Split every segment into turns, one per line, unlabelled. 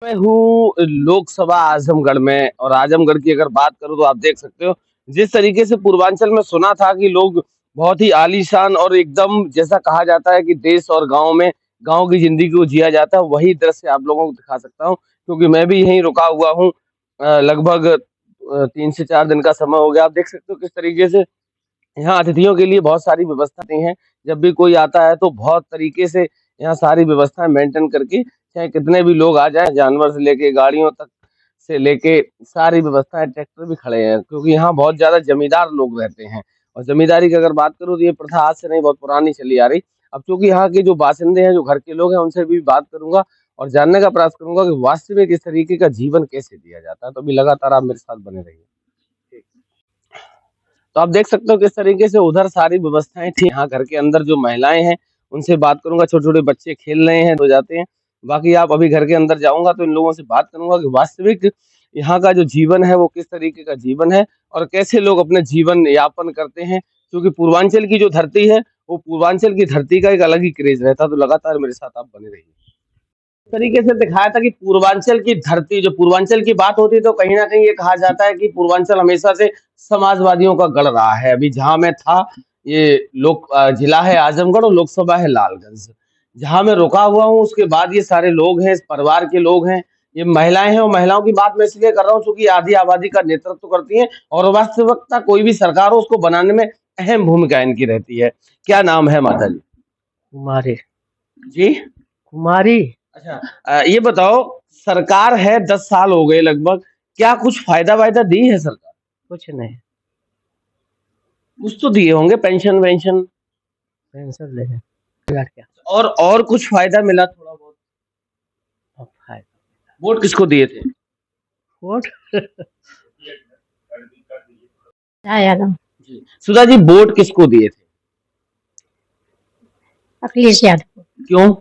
मैं हूँ लोकसभा आजमगढ़ में और आजमगढ़ की अगर बात करूँ तो आप देख सकते हो जिस तरीके से पूर्वांचल में सुना था कि लोग बहुत ही आलीशान और एकदम जैसा कहा जाता है कि देश और गांव में गांव की जिंदगी को जिया जाता है वही दृश्य आप लोगों को दिखा सकता हूँ क्योंकि मैं भी यहीं रुका हुआ हूँ। लगभग 3 से 4 दिन का समय हो गया। आप देख सकते हो किस तरीके से यहाँ अतिथियों के लिए बहुत सारी व्यवस्थाएं हैं। जब भी कोई आता है तो बहुत तरीके से यहाँ सारी व्यवस्थाएं मेंटेन करके चाहे कितने भी लोग आ जाएं, जानवर से लेके गाड़ियों तक से लेके सारी व्यवस्थाएं, ट्रैक्टर भी खड़े हैं क्योंकि यहाँ बहुत ज्यादा जमींदार लोग रहते हैं। और जमींदारी की अगर बात करूँ तो ये प्रथा आज से नहीं, बहुत पुरानी चली आ रही। अब चूंकि यहाँ के जो बासिंदे हैं, जो घर के लोग हैं, उनसे भी बात करूंगा और जानने का प्रयास करूंगा कि वास्तविक इस तरीके का जीवन कैसे दिया जाता है। तो अभी लगातार आप मेरे साथ बने रहिए। तो आप देख सकते हो किस तरीके से उधर सारी व्यवस्थाएं थी। यहाँ घर के अंदर जो महिलाएं हैं उनसे बात करूंगा। छोटे छोटे बच्चे खेल रहे हैं, हो जाते हैं। बाकी आप अभी घर के अंदर जाऊंगा तो इन लोगों से बात करूंगा कि वास्तविक यहाँ का जो जीवन है वो किस तरीके का जीवन है और कैसे लोग अपने जीवन यापन करते हैं। क्योंकि पूर्वांचल की जो धरती है वो पूर्वांचल की धरती का एक अलग ही क्रेज रहता है। तो लगातार मेरे साथ आप बने रहिए। तरीके से दिखाया था कि पूर्वांचल की धरती, जो पूर्वांचल की बात होती है तो कहीं ना कहीं ये कहा जाता है कि पूर्वांचल हमेशा से समाजवादियों का गढ़ रहा है। अभी जहां मैं था, ये जिला है आजमगढ़ और लोकसभा है लालगंज। जहां मैं रुका हुआ हूँ उसके बाद ये सारे लोग हैं, इस परिवार के लोग हैं, ये महिलाएं हैं। और महिलाओं की बात मैं इसलिए कर रहा हूँ क्योंकि आधी आबादी का नेतृत्व करती हैं और वास्तविकता कोई भी सरकार हो उसको बनाने में अहम भूमिका इनकी रहती है। क्या नाम है माता जी?
कुमारी।
जी,
कुमारी।
अच्छा। ये बताओ, सरकार है 10 साल हो गए लगभग, क्या कुछ फायदा वायदा दी है सरकार?
कुछ नहीं।
कुछ तो दिए होंगे, पेंशन वेंशन।
पेंशन ले है। क्या
और कुछ फायदा मिला थोड़ा बहुत?
फायदा?
वोट किसको दिए थे?
वोट
यादव।
जी सुधा जी, वोट किसको दिए थे?
अखिलेश यादव।
क्यों?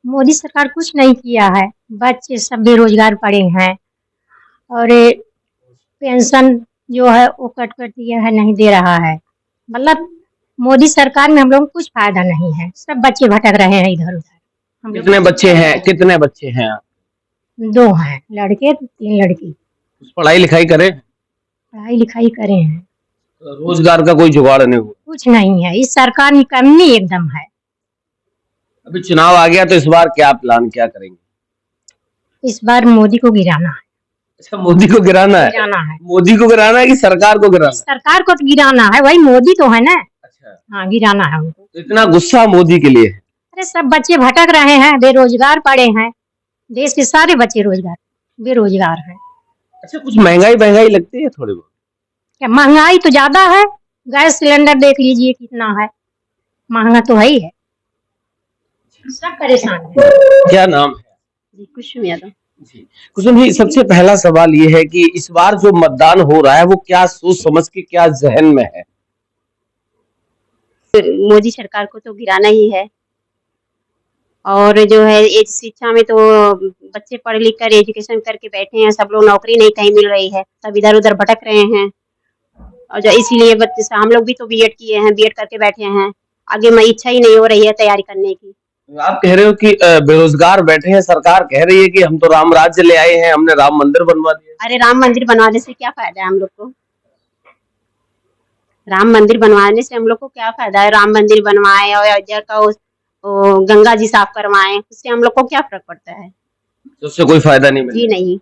मोदी सरकार कुछ नहीं किया है, बच्चे सब बेरोजगार पड़े हैं और पेंशन जो है वो कट कर दिया है, नहीं दे रहा है। मतलब मोदी सरकार में हम लोग को कुछ फायदा नहीं है, सब बच्चे भटक रहे हैं इधर उधर। हम लोग
कितने बच्चे हैं, कितने बच्चे हैं आप?
2 हैं, लड़के 3 लड़की।
पढ़ाई लिखाई करें?
पढ़ाई लिखाई करे हैं।
रोजगार का कोई जुगाड़ नहीं हुआ?
कुछ नहीं है, इस सरकार निकम्मी एकदम है।
अभी चुनाव आ गया तो इस बार क्या प्लान, क्या करेंगे?
इस बार मोदी को गिराना है।
अच्छा, मोदी को गिराना है?
गिराना है।
मोदी को गिराना है कि सरकार को गिराना है?
सरकार को तो गिराना है, वही मोदी तो है ना।
अच्छा,
हाँ, गिराना है उनको।
तो इतना गुस्सा मोदी के लिए है?
अरे सब बच्चे भटक रहे हैं, बेरोजगार पड़े हैं। देश के सारे बच्चे बेरोजगार हैं।
अच्छा, कुछ महंगाई महंगाई लगती है थोड़ी बहुत?
क्या महंगाई तो ज्यादा है, गैस सिलेंडर देख लीजिए कितना है, महंगा तो है ही है। सब परेशान है।
क्या नाम है?
जी, कुसुम यादव।
जी, कुसुम जी, सबसे पहला सवाल ये है कि इस बार जो मतदान हो रहा है वो क्या सोच समझ के, क्या जहन में है?
मोदी सरकार को तो गिराना ही है। और जो है एक शिक्षा में तो बच्चे पढ़ लिख कर एजुकेशन करके बैठे हैं, सब लोग नौकरी नहीं कहीं मिल रही है, सब इधर उधर भटक रहे हैं। और जो इसलिए बच्चे, हम लोग भी तो बीएड किए हैं, बीएड करके बैठे हैं, आगे में इच्छा ही नहीं हो रही है तैयारी करने की।
आप कह रहे हो कि बेरोजगार बैठे हैं, सरकार कह रही है कि हम तो राम राज्य ले आए हैं, हमने राम मंदिर बनवा दिया।
अरे राम मंदिर बनवाने से क्या फायदा है हम लोग को? राम मंदिर बनवाने से हम लोग को क्या फायदा है? राम मंदिर बनवाए और अयोध्या का गंगा जी साफ करवाए, उससे हम लोग को क्या फर्क पड़ता है?
तो उससे कोई फायदा नहीं
जी
मिला?
नहीं,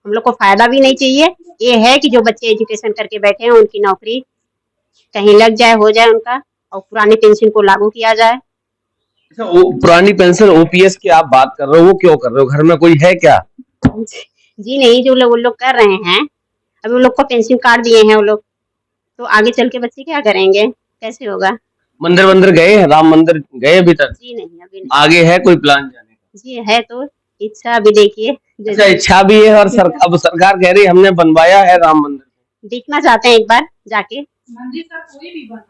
हम लोग को फायदा भी नहीं चाहिए। ये है कि जो बच्चे एजुकेशन करके बैठे हैं उनकी नौकरी कहीं लग जाए, हो जाए उनका, और पुरानी पेंशन को लागू किया जाए।
अच्छा, वो पुरानी पेंशन ओपीएस की आप बात कर रहे हो, वो क्यों कर रहे हो? घर में कोई है क्या?
जी नहीं, जो लोग वो लोग कर रहे हैं, अभी उन लोग को पेंशन कार्ड दिए हैं वो लोग, तो आगे चल के बच्चे क्या करेंगे, कैसे होगा?
मंदिर मंदिर गए हैं? राम मंदिर गए अभी तक?
जी नहीं, अभी नहीं।
आगे है कोई प्लान जाने का?
जी है तो इच्छा, अभी देखिए।
अच्छा, इच्छा भी है और अब सरकार कह रही है हमने बनवाया है राम मंदिर।
देखना चाहते हैं एक बार जाके,
मंदिर का कोई भी बना,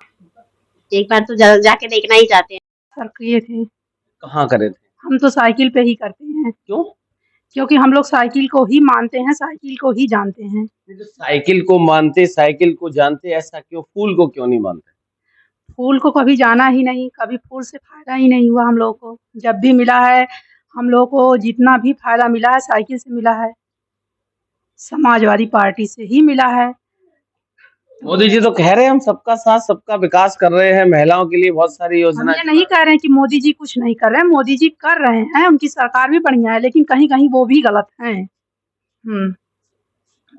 एक बार तो जाके देखना ही चाहते हैं।
सर किए थे।
कहाँ करे थे?
हम तो साइकिल पे ही करते हैं,
क्यों?
क्योंकि हम लोग साइकिल को ही मानते हैं, साइकिल को ही जानते हैं।
तो साइकिल को मानते, साइकिल को जानते, ऐसा क्यों? फूल को क्यों नहीं मानते?
फूल को कभी जाना ही नहीं, कभी फूल से फायदा ही नहीं हुआ हम लोगों को। जब भी मिला है हम लोग को जितना भी फायदा मिला है साइकिल से मिला है, समाजवादी पार्टी से ही मिला है।
मोदी जी तो कह रहे हैं हम सबका साथ सबका विकास कर रहे हैं, महिलाओं के लिए बहुत सारी
हम
योजना।
ये नहीं कह रहे हैं कि मोदी जी कुछ नहीं कर रहे हैं, मोदी जी कर रहे हैं, उनकी सरकार भी बढ़िया है, लेकिन कहीं कहीं वो भी गलत हैं।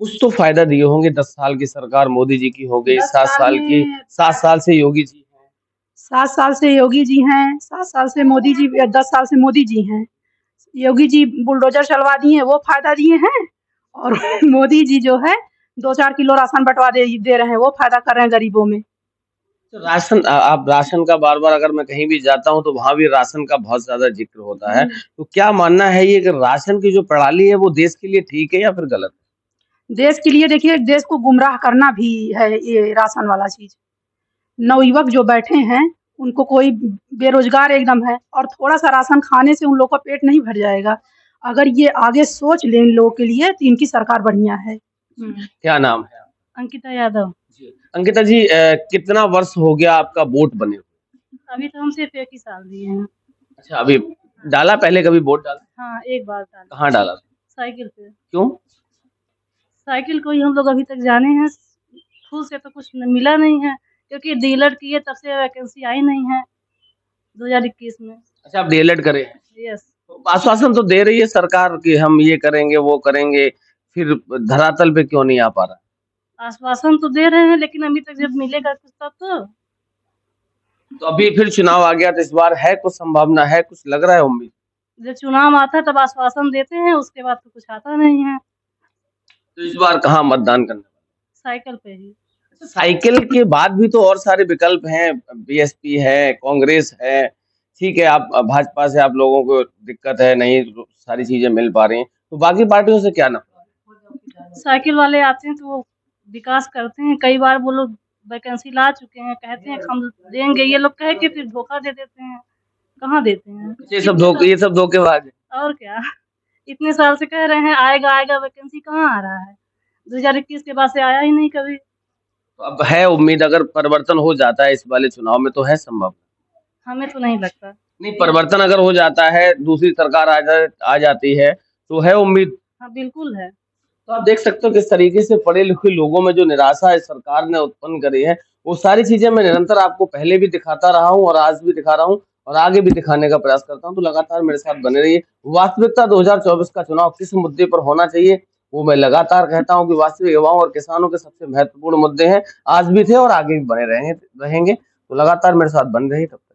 कुछ तो फायदा दिए होंगे। 10 साल की सरकार मोदी जी की हो गई,
10
7
साल
साल की,
में
7 साल से योगी जी हैं।
7 साल से योगी जी हैं, 7 साल से मोदी जी, 10 साल से मोदी जी हैं। योगी जी बुलडोजर चलवा दिए, वो फायदा दिए हैं, और मोदी जी जो है 2-4 किलो राशन बंटवा दे रहे हैं, वो फायदा कर रहे हैं गरीबों में।
तो राशन, आप राशन का बार-बार अगर मैं कहीं भी जाता हूँ तो वहाँ भी राशन का बहुत ज़्यादा ज़िक्र होता है। तो क्या मानना है ये कि राशन की जो प्रणाली है वो देश के लिए ठीक है या फिर गलत?
देश के लिए देखिए, देश को गुमराह करना भी है ये राशन वाला चीज़। नवयुवक जो बैठे हैं, उनको कोई बेरोजगार एकदम है, और थोड़ा-सा राशन खाने से उन लोगों का पेट नहीं भर जाएगा। अगर ये आगे सोच लें इन लोगों के लिए, तो इनकी सरकार बढ़िया है।
क्या नाम है?
अंकिता यादव।
अंकिता जी, कितना वर्ष हो गया आपका वोट बने हुए?
अभी तो हम सिर्फ 1 ही साल दिए हैं।
अच्छा, अभी डाला, पहले कभी वोट डाला?
हाँ, एक बार डाला।
कहाँ डाला?
साइकिल पे।
क्यों?
साइकिल को ही हम लोग अभी तक जाने हैं, खुद से तो कुछ मिला नहीं है, क्योंकि डीलर की है तब से वैकेंसी आई नहीं है 2021 में।
अच्छा, आप डीएलएड करे हैं।
यस।
आश्वासन तो दे रही है सरकार कि हम ये करेंगे, वो करेंगे, फिर धरातल पे क्यों नहीं आ पा रहा?
आश्वासन तो दे रहे हैं, लेकिन अभी तक जब मिलेगा कुछ तब
तो अभी फिर चुनाव आ गया तो इस बार है कुछ संभावना, है कुछ लग रहा है उम्मीद?
जब चुनाव आता है तब आश्वासन देते हैं, उसके बाद तो कुछ आता नहीं है।
तो इस बार कहाँ मतदान करने वाले?
साइकिल पे ही।
साइकिल के बाद भी तो और सारे विकल्प हैं, बीएसपी है, कांग्रेस है, ठीक है, आप भाजपा से आप लोगों को दिक्कत है, नहीं सारी चीजें मिल पा रही हैं, तो बाकी पार्टियों से क्या नफरत?
साइकिल वाले आते हैं तो वो विकास करते हैं, कई बार वो लोग वैकेंसी ला चुके हैं, कहते हैं हम देंगे, ये लोग कह के फिर धोखा दे देते हैं, कहाँ देते हैं।
ये सब धोखेबाज है।
और क्या, इतने साल से कह रहे हैं आएगा आएगा, वैकेंसी कहाँ आ रहा है, 2021 के बाद से आया ही नहीं कभी।
तो अब है उम्मीद, अगर परिवर्तन हो जाता है इस वाले चुनाव में तो है संभव?
हमें तो नहीं लगता।
नहीं, परिवर्तन अगर हो जाता है, दूसरी सरकार आ जाती है तो है उम्मीद?
हाँ, बिल्कुल है।
तो आप देख सकते हो किस तरीके से पढ़े लिखे लोगों में जो निराशा इस सरकार ने उत्पन्न करी है, वो सारी चीजें मैं निरंतर आपको पहले भी दिखाता रहा हूँ और आज भी दिखा रहा हूँ और आगे भी दिखाने का प्रयास करता हूँ। तो लगातार मेरे साथ बने रहिए। वास्तविकता 2024 का चुनाव किस मुद्दे पर होना चाहिए, वो मैं लगातार कहता हूँ कि वास्तविक युवाओं और किसानों के सबसे महत्वपूर्ण मुद्दे हैं, आज भी थे और आगे भी बने रहेंगे। तो लगातार मेरे साथ बने रहिए। तब तक